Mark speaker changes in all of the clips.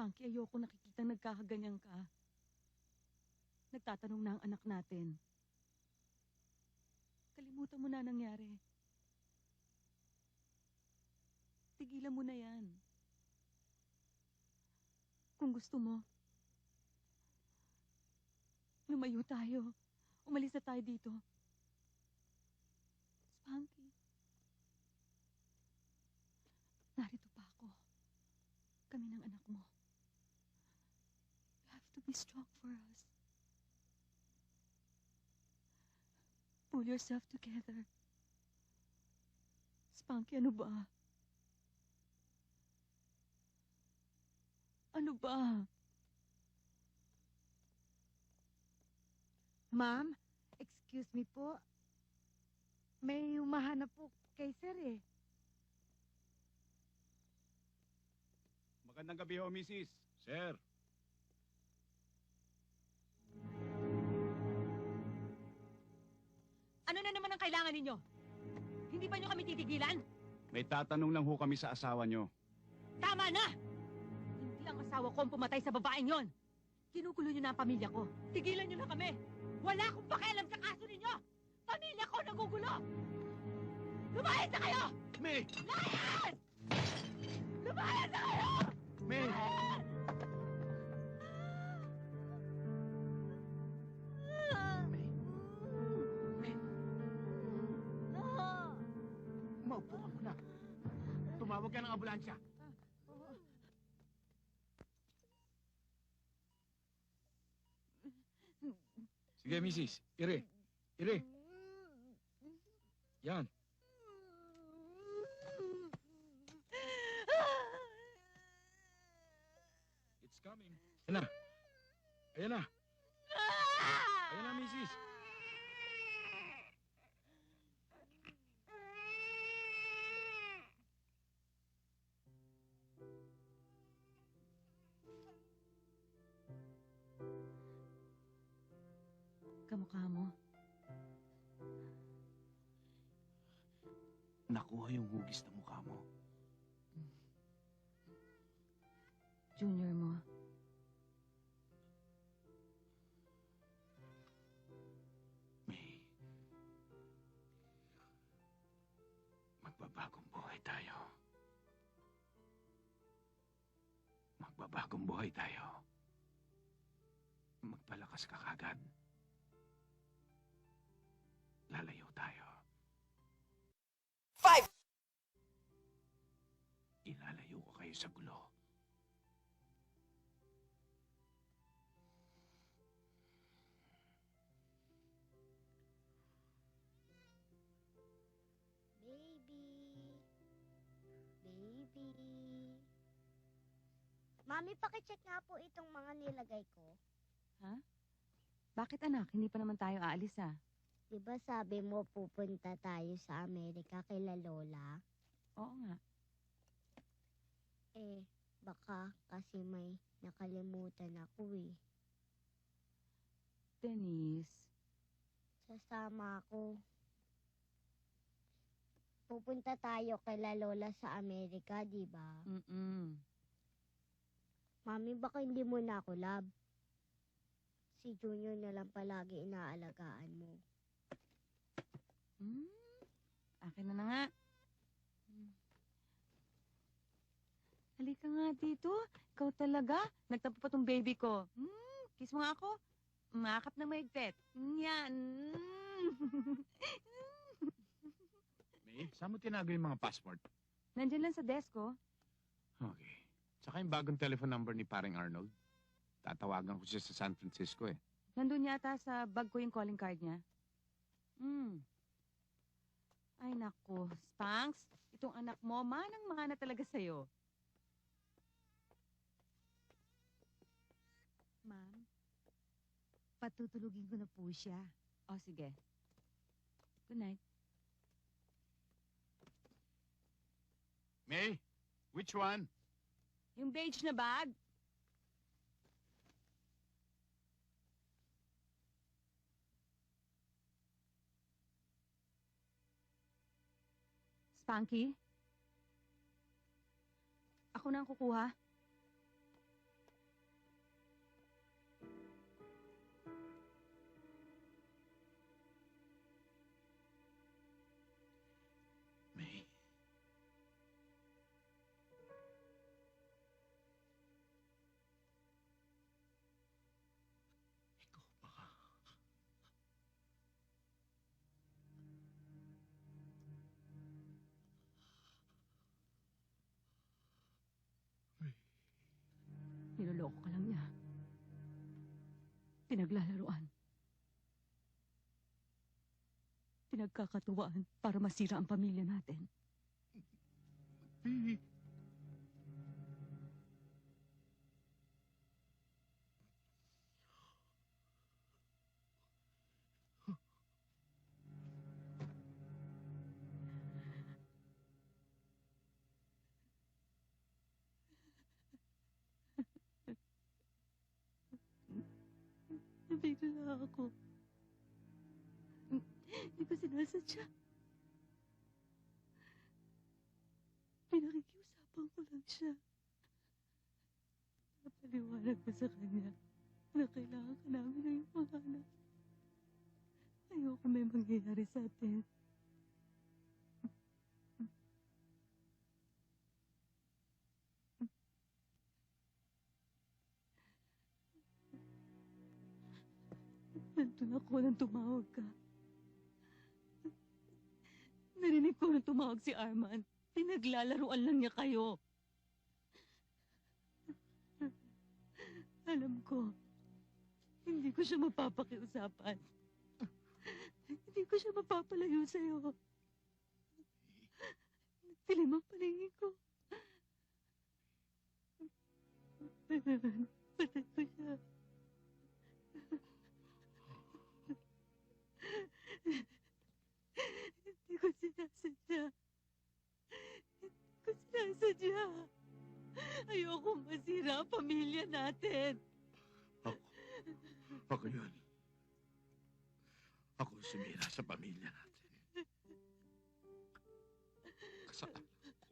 Speaker 1: Spunky, ayoko nakikita nagkakaganyan ka. Nagtatanong na ang anak natin. Kalimutan mo na nangyari. Tigilan mo na yan. Kung gusto mo, lumayo tayo. Umalis na tayo dito. Spunky. Narito pa ako. Kami ng anak mo. You have to be strong for us. Pull yourself together. Spunky, ano ba? Ano ba?
Speaker 2: Ma'am, excuse me po. May humahanap po kay sir eh.
Speaker 3: Magandang gabi ho, Mrs. Sir.
Speaker 1: Ano na naman ang kailangan ninyo? Hindi ba nyo kami titigilan?
Speaker 3: May tatanong lang ho kami sa asawa nyo.
Speaker 1: Tama na! Hindi ang asawa ko ang pumatay sa babaeng yon. Kinukulo nyo na ang pamilya ko. Tigilan nyo na kami! Wala akong pakialam sa kaso ninyo! Pamilya ko nagugulo! Lumayas na kayo!
Speaker 3: May!
Speaker 1: Layas! Lumayas na kayo!
Speaker 3: May! May! May! Maupo ka muna. Tumawag ka ng ambulansya.
Speaker 4: Sige, Mrs. Ire. Ire. Yan. It's coming. Ayan na. Ayan na. Ayan na, Mrs.
Speaker 1: Kamukha mo.
Speaker 3: Nakuha yung hugis ng mukha mo.
Speaker 1: Junior mo.
Speaker 3: May... Magbabagong buhay tayo. Magbabagong buhay tayo. Magpalakas ka kagad. Lalayo tayo.
Speaker 5: 5!
Speaker 3: Ilalayo ko kayo sa gulo.
Speaker 6: Baby. Baby. Mami, pakicheck nga po itong mga nilagay ko.
Speaker 1: Ha? Bakit anak? Hindi pa naman tayo aalis ah.
Speaker 6: Diba sabi mo pupunta tayo sa Amerika kila Lola?
Speaker 1: Oo nga.
Speaker 6: Eh, baka kasi may nakalimutan ako eh.
Speaker 1: Denise.
Speaker 6: Sasama ako. Pupunta tayo kila Lola sa Amerika, diba? Mami, baka hindi mo na ako love. Si Junior na lang palagi inaalagaan mo.
Speaker 1: Akin na nga. Halika nga dito. Ikaw talaga. Nagtapo pa tong baby ko. Kiss mo nga ako. Makap na maigpit. Yan.
Speaker 4: May, saan mo tinago yung mga passport?
Speaker 1: Nandiyan lang sa desk ko.
Speaker 4: Okay. Tsaka yung bagong telephone number ni paring Arnold. Tatawagan ko siya sa San Francisco eh.
Speaker 1: Nandun yata sa bag ko yung calling card niya. Ay nako, Spanks, itong anak mo, manang-mana talaga sa'yo.
Speaker 2: Ma'am, patutulugin ko na po siya.
Speaker 1: O sige. Good night.
Speaker 4: May, which one?
Speaker 1: Yung beige na bag. Spunky? Ako na ang kukuha. Niloloko ka lang niya. Pinaglalaruan. Pinagkakatuwaan para masira ang pamilya natin.
Speaker 3: Eh,
Speaker 1: Nabigla ako. Hindi ko sinasadya. Pinakikiusapan ko lang siya. Napaliwanag ko sa kanya na kailangan ka namin ng iyong mga anak. Ayoko may mangyayari sa atin. Nandun ako nang tumawag ka. Narinig ko nang tumawag si Arman. Pinaglalaruan lang niya kayo. Alam ko, hindi ko siya mapapakiusapan. Hindi ko siya mapapalayo sa'yo. Nagtilim ang paningin ko. Patay ko siya. Hindi ko sinasadya. Hindi ko sinasadya. Ayoko masira ang pamilya natin.
Speaker 3: Ako yun. Ako sumira sa pamilya natin. Kasalanan ko.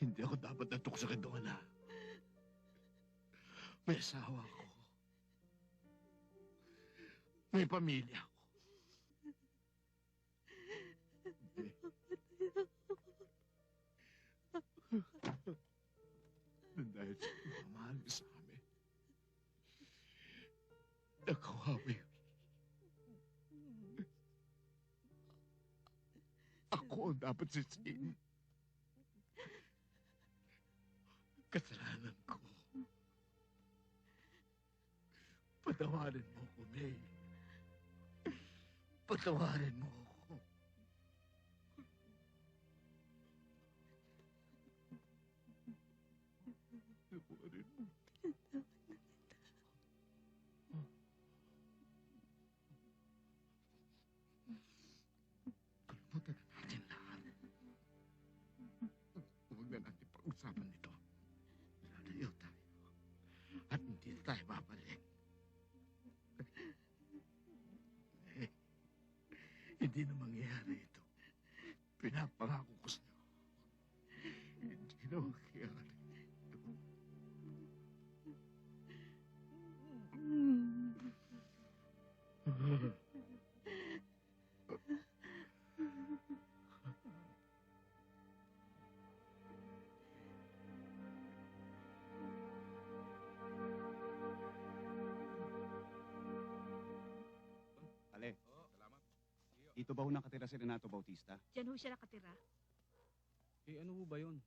Speaker 3: Hindi ako dapat natukso kay Donna. May asawa ko. May pamilya ako. Dahil sa pagmamahal mo sa amin, nakawawi. Ako ang dapat sisihin. Kasalanan ko. Patawarin mo ko, May. Patawarin mo ako. Patawarin mo. Kalimutan na natin lahat. Huwag na natin pag-usapan ito. Lalayo tayo. At hindi na tayo babalik. Hindi na mangyayari ito. Pinapangako ko sa'yo. Hindi na mangyayari ito.
Speaker 5: Ale, dito ba ho nakatira si Renato Bautista?
Speaker 1: Diyan ho siya nakatira.
Speaker 5: Eh ano ho ba yun?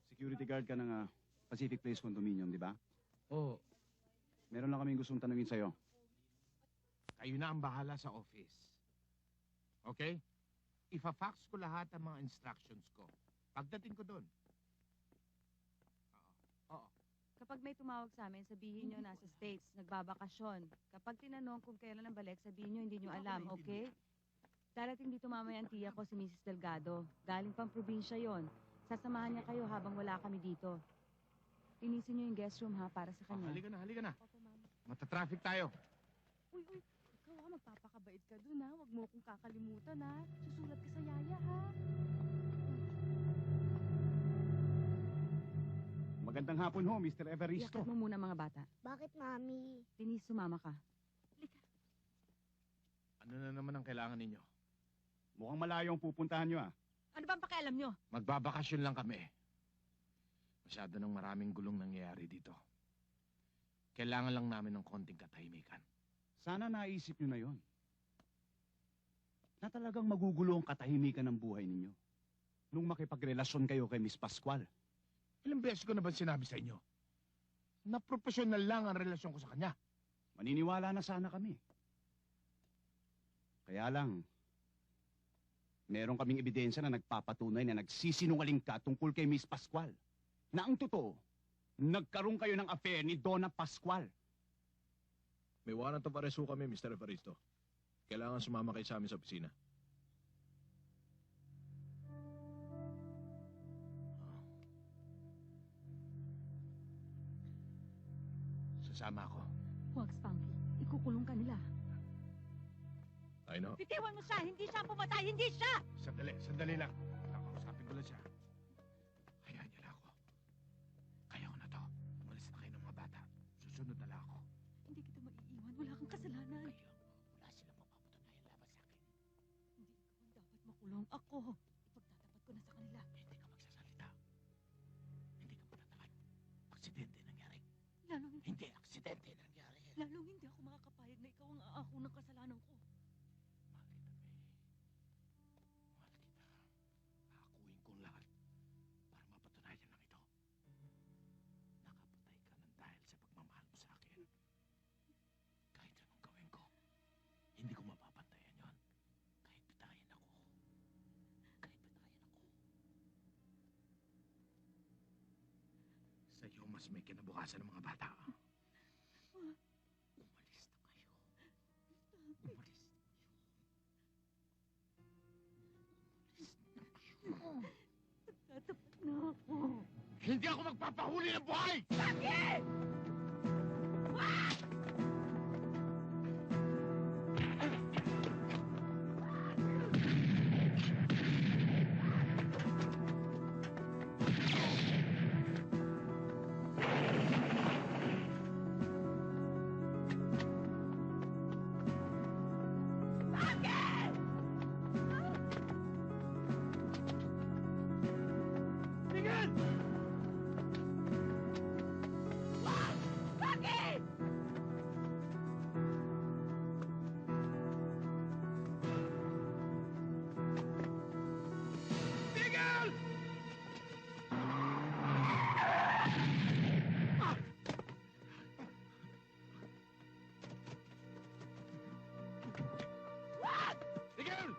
Speaker 5: Security guard ka ng Pacific Place Condominium, di ba?
Speaker 4: Oo.
Speaker 5: Meron lang kaming gustong tanungin sa'yo.
Speaker 4: Kayo na ang bahala sa office. Okay? Ifa-fax ko lahat ang mga instructions ko. Pagdating ko doon. Oo.
Speaker 7: Kapag may tumawag sa amin, sabihin nyo nasa States, nagbabakasyon. Kapag tinanong kung kailan ang balik, sabihin nyo hindi nyo alam, okay? Darating dito mamaya ang tiya ko si Mrs. Delgado. Galing pang probinsya yon. Sasamahan niya kayo habang wala kami dito. Linisin nyo yung guest room ha, para sa kanya.
Speaker 4: Halika na, halika na. Matatraffic tayo.
Speaker 7: Uy, ikaw magpapakabait ka dun ha. Huwag mo akong kakalimutan ha. Susulat ka sa yaya ha.
Speaker 5: Magandang hapon ho, Mr. Evaristo.
Speaker 7: Iyakat mo muna mga bata.
Speaker 6: Bakit, Mami?
Speaker 7: Denise, sumama ka.
Speaker 4: Ano na naman ang kailangan ninyo?
Speaker 5: Mukhang malayo ang pupuntahan nyo
Speaker 1: Ano bang pakialam nyo?
Speaker 4: Magbabakasyon lang kami. Masyado nang maraming gulong nangyayari dito. Kailangan lang namin ng konting katahimikan.
Speaker 5: Sana naisip nyo na yon. Na talagang magugulo ang katahimikan ng buhay ninyo. Nung makipagrelasyon kayo kay Miss Pascual.
Speaker 4: Ilang beses ko na ba sinabi sa inyo? na profesional lang ang relasyon ko sa kanya.
Speaker 5: Maniniwala na sana kami. Kaya lang, meron kaming ebidensya na nagpapatunay na nagsisinungaling ka tungkol kay Miss Pascual. Na ang totoo, nagkaroon kayo ng affair ni Donna Pascual.
Speaker 8: May warrant of arrest ho kami, Mr. Evaristo. Kailangan sumama kayo sa amin sa opisina.
Speaker 4: Sasama ako.
Speaker 1: Huwag, Spunky. Ikukulong ka nila.
Speaker 8: I know.
Speaker 1: Bitiwan mo siya! Hindi siya pumatay! Hindi siya!
Speaker 4: Sandali lang. Kakausapin ko lang siya. Hayaan niyo lang ako. Kaya ko na to. Umalis na kayo ng mga bata. Susunod na lang ako.
Speaker 1: Hindi kita maiiwan. Wala kang kasalanan.
Speaker 4: Wala silang mapapatunayan laban sa akin.
Speaker 1: Hindi ikaw ang dapat makulong. Ako. Ipagtatapat ko na sa kanila.
Speaker 4: Hindi ka magsasalita. Hindi ka matatakan. Aksidente nangyari. Hindi, aksidente nangyari.
Speaker 1: Lalong hindi ako makakapayag na ikaw ang aako ng kasalanan ko.
Speaker 4: Mahal kita, May. Mahal kita. Hakuin kong lahat para mapatunayan lang ito. Nakapatay ka ng dahil sa pagmamahal mo sa akin. Kahit anong gawin ko, hindi ko mapapantayan yon. Kahit pitayin ako. Sa'yo mas may kinabukasan ng mga bata. Umalis na kayo. Umalis.
Speaker 1: Tatapat na ako.
Speaker 4: Hindi ako magpapahuli ng buhay!
Speaker 1: Bakit?
Speaker 4: Tingin!
Speaker 1: Bakit?
Speaker 4: Tingin! Tingin!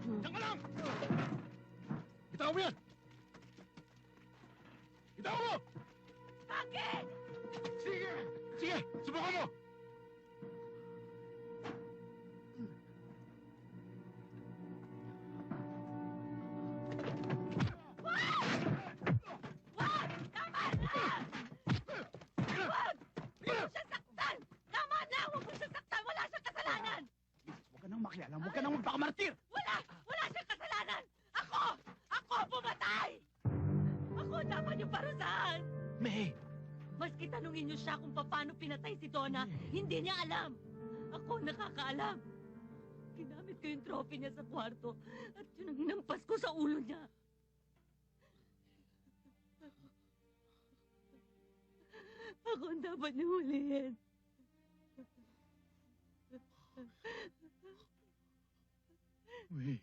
Speaker 4: Diyan ka lang! Bitaw mo yan! Bitaw mo!
Speaker 1: Bakit?
Speaker 4: Sige! Sige! Subukan mo!
Speaker 1: Wag! Tama na! Wag! Huwag mo siya saktan! Tama na! Huwag mo siya saktan! Wala siyang kasalanan!
Speaker 5: Huwag ka nang makialam, huwag ka nang magpakamartir!
Speaker 1: Wala! Wala siyang kasalanan! Ako! Ako pumatay! Ako dapat yung parusahan!
Speaker 4: May!
Speaker 1: Maski tanungin niyo siya kung paano pinatay si Donna, hindi niya alam. Ako nakakaalam. Ginamit ko yung trophy niya sa kwarto at yun ang hinampas ko sa ulo niya. Ako ang dapat niyo hulihin.
Speaker 4: May!